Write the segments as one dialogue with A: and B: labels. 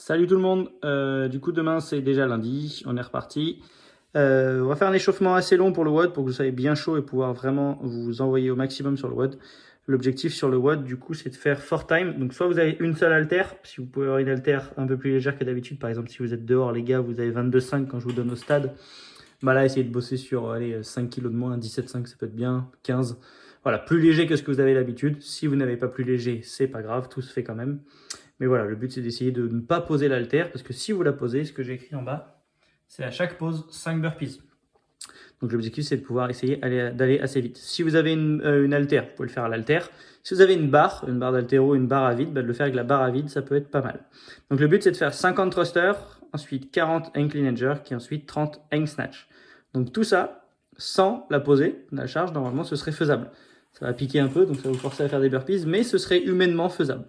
A: Salut tout le monde, du coup demain c'est déjà lundi, on est reparti. On va faire un échauffement assez long pour le WOD pour que vous soyez bien chaud et pouvoir vraiment vous envoyer au maximum sur le WOD. L'objectif sur le WOD du coup c'est de faire 4 time, donc soit vous avez une seule haltère, si vous pouvez avoir une haltère un peu plus légère que d'habitude, par exemple si vous êtes dehors les gars vous avez 22,5 quand je vous donne au stade, bah là essayez de bosser sur allez, 5 kg de moins, 17,5 ça peut être bien, 15. Voilà, plus léger que ce que vous avez l'habitude. Si vous n'avez pas plus léger, c'est pas grave, tout se fait quand même. Mais voilà, le but c'est d'essayer de ne pas poser l'haltère, parce que si vous la posez, ce que j'ai écrit en bas, c'est à chaque pause 5 burpees. Donc l'objectif c'est de pouvoir essayer d'aller assez vite. Si vous avez une haltère, vous pouvez le faire à l'haltère. Si vous avez une barre d'haltéro, une barre à vide, bah, de le faire avec la barre à vide, ça peut être pas mal. Donc le but c'est de faire 50 thrusters, ensuite 40 hang clean and jerk, et ensuite 30 hang snatch. Donc tout ça, sans la poser, la charge, normalement ce serait faisable. Ça va piquer un peu, donc ça va vous forcer à faire des burpees, mais ce serait humainement faisable.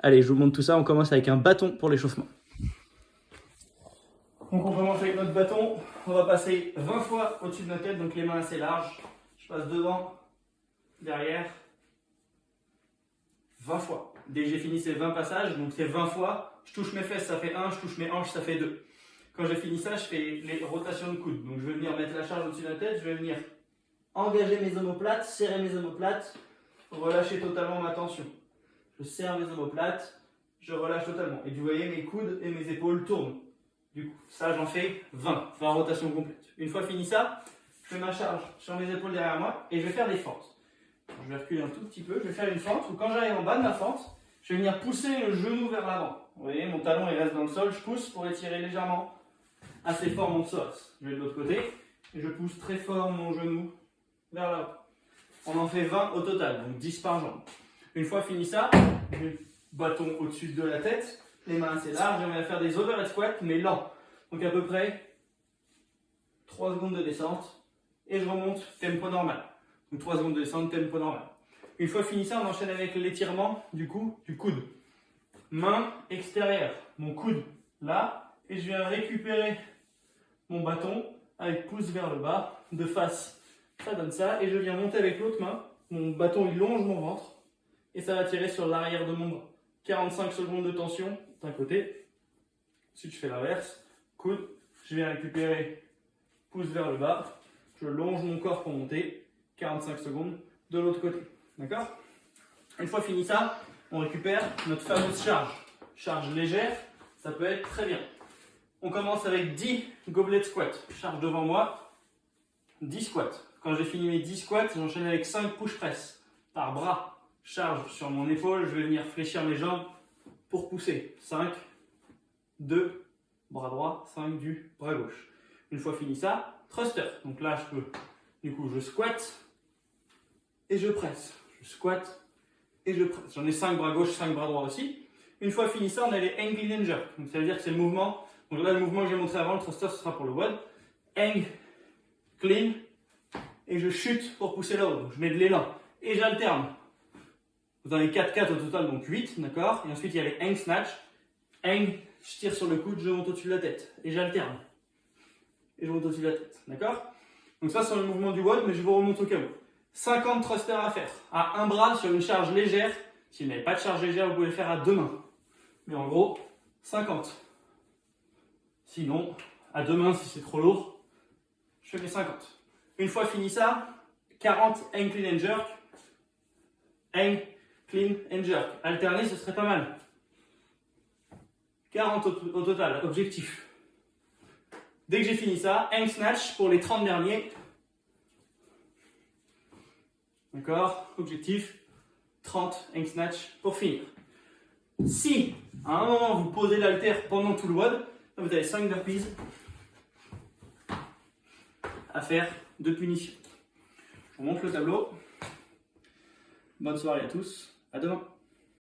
A: Allez, je vous montre tout ça. On commence avec un bâton pour l'échauffement. Donc on commence avec notre bâton. On va passer 20 fois au-dessus de notre tête, donc les mains assez larges. Je passe devant, derrière, 20 fois. Dès que j'ai fini ces 20 passages, donc c'est 20 fois, je touche mes fesses, ça fait 1, je touche mes hanches, ça fait 2. Quand j'ai fini ça, je fais les rotations de coudes. Donc je vais venir mettre la charge au-dessus de la tête, je vais venir engager mes omoplates, serrer mes omoplates, relâcher totalement ma tension. Je serre mes omoplates, je relâche totalement. Et vous voyez, mes coudes et mes épaules tournent. Du coup, ça, j'en fais 20 rotations complètes. Une fois fini ça, je fais ma charge sur mes épaules derrière moi et je vais faire des fentes. Je vais reculer un tout petit peu, je vais faire une fente où quand j'arrive en bas de ma fente, je vais venir pousser le genou vers l'avant. Vous voyez, mon talon il reste dans le sol, je pousse pour étirer légèrement assez fort mon psoas. Je vais de l'autre côté et je pousse très fort mon genou vers là-haut. On en fait 20 au total, donc 10 par jambe. Une fois fini ça, je mets le bâton au-dessus de la tête, les mains assez larges, on va faire des overhead squats, mais lents. Donc à peu près 3 secondes de descente, et je remonte tempo normal. Donc 3 secondes de descente, tempo normal. Une fois fini ça, on enchaîne avec l'étirement du coude. Main extérieure, mon coude là, et je viens récupérer mon bâton avec pouce vers le bas, de face. Ça donne ça, et je viens monter avec l'autre main, mon bâton il longe mon ventre, et ça va tirer sur l'arrière de mon bras. 45 secondes de tension d'un côté. Ensuite, je fais l'inverse. Coude, je viens récupérer, pouce vers le bas. Je longe mon corps pour monter. 45 secondes de l'autre côté. D'accord? Une fois fini ça, on récupère notre fameuse charge. Charge légère, ça peut être très bien. On commence avec 10 goblet squats. Charge devant moi, 10 squats. Quand j'ai fini mes 10 squats, j'enchaîne avec 5 push press par bras. Charge sur mon épaule, je vais venir fléchir mes jambes pour pousser. 5, 2, bras droit, 5 du bras gauche. Une fois fini ça, thruster. Donc là, je squatte et je presse. Je squatte et je presse. J'en ai 5 bras gauche, 5 bras droit aussi. Une fois fini ça, on a les hang clean and jerk. Donc ça veut dire que c'est le mouvement. Donc là, le mouvement que j'ai montré avant, le thruster, ce sera pour le WOD. Hang, clean, et je chute pour pousser là-haut. Donc je mets de l'élan et j'alterne. Vous en avez 4 au total, donc 8, d'accord? Et ensuite, il y a les hang snatch. Hang, je tire sur le coude, je monte au-dessus de la tête. Et j'alterne. Et je monte au-dessus de la tête, d'accord? Donc ça, c'est le mouvement du WOD, mais je vous remonte au cas où. 50 thrusters à faire. À un bras sur une charge légère. Si vous n'avez pas de charge légère, vous pouvez le faire à 2 mains. Mais en gros, 50. Sinon, à 2 mains, si c'est trop lourd, je fais les 50. Une fois fini ça, 40 hang clean and jerk. Hang, clean and jerk. Alterner, ce serait pas mal. 40 au total, objectif. Dès que j'ai fini ça, hang snatch pour les 30 derniers. D'accord? Objectif, 30 hang snatch pour finir. Si, à un moment, vous posez l'haltère pendant tout le WOD, vous avez 5 burpees à faire de punition. Je vous montre le tableau. Bonne soirée à tous. À demain.